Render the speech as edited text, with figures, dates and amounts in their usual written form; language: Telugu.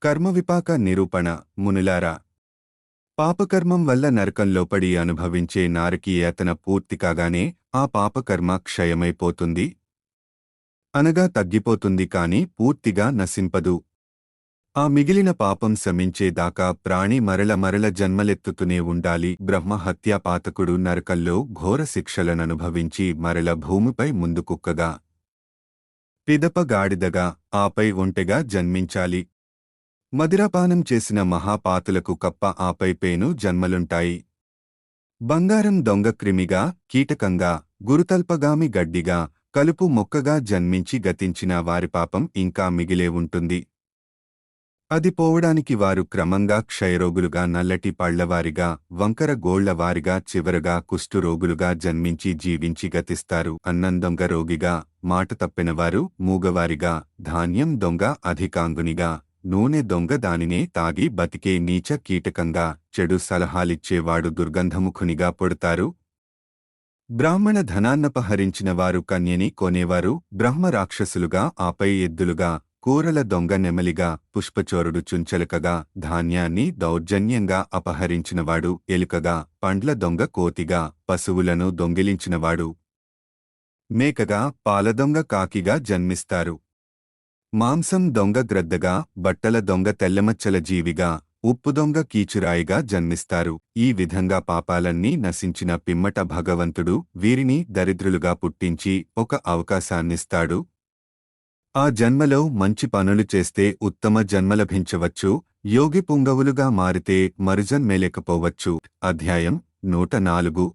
కర్మవిపాక నిరూపణ. మునులారా, పాపకర్మం వల్ల నరకంలో పడి అనుభవించే నారకీయాతన పూర్తి కాగానే ఆ పాపకర్మ క్షయమైపోతుంది, అనగా తగ్గిపోతుంది, కాని పూర్తిగా నశింపదు. ఆ మిగిలిన పాపం శమించేదాకా ప్రాణి మరల మరల జన్మలెత్తుతూనే ఉండాలి. బ్రహ్మహత్యా పాతకుడు నరకంలో ఘోర శిక్షలననుభవించి మరల భూమిపై ముందు కుక్కగా, పిదప గాడిదగా, ఆపై ఒంటెగా జన్మించాలి. మదిరాపానం చేసిన మహాపాతులకు కప్ప, ఆపై పేను జన్మలుంటాయి. బంగారం దొంగ క్రిమిగా, కీటకంగా, గురుతల్పగామి గడ్డిగా, కలుపు మొక్కగా జన్మించి గతించిన వారి పాపం ఇంకా మిగిలే ఉంటుంది. అది పోవడానికి వారు క్రమంగా క్షయరోగులుగా, నల్లటి పళ్లవారిగా, వంకర గోళ్లవారిగా, చివరగా కుష్ఠురోగులుగా జన్మించి జీవించి గతిస్తారు. అన్నం దొంగ రోగిగా, మాట తప్పినవారు మూగవారిగా, ధాన్యం దొంగ అధికాంగునిగా, నూనె దొంగ దానినే తాగి బతికే నీచ కీటకంగా, చెడు సలహాలిచ్చేవాడు దుర్గంధముఖునిగా పుడతారు. బ్రాహ్మణ ధనాన్నపహరించిన వారు కన్యని కొనేవారు బ్రహ్మరాక్షసులుగా, ఆపై ఎద్దులుగా, కూరల దొంగ నెమలిగా, పుష్పచోరుడు చుంచలకగా, ధాన్యాన్ని దౌర్జన్యంగా అపహరించినవాడు ఎలుకగా, పండ్ల దొంగ కోతిగా, పశువులను దొంగిలించినవాడు మేకగా, పాలదొంగ కాకిగా జన్మిస్తారు. మాంసం దొంగ గ్రద్దగా, బట్టల దొంగ తెల్లమచ్చల జీవిగా, ఉప్పు దొంగ కీచురాయిగా జన్మిస్తారు. ఈ విధంగా పాపాలన్నీ నశించిన పిమ్మట భగవంతుడు వీరిని దరిద్రులుగా పుట్టించి ఒక అవకాశాన్నిస్తాడు. ఆ జన్మలో మంచి పనులు చేస్తే ఉత్తమ జన్మలభించవచ్చు, యోగి పుంగవులుగా మారితే మరుజన్మేలేకపోవచ్చు. అధ్యాయం 104.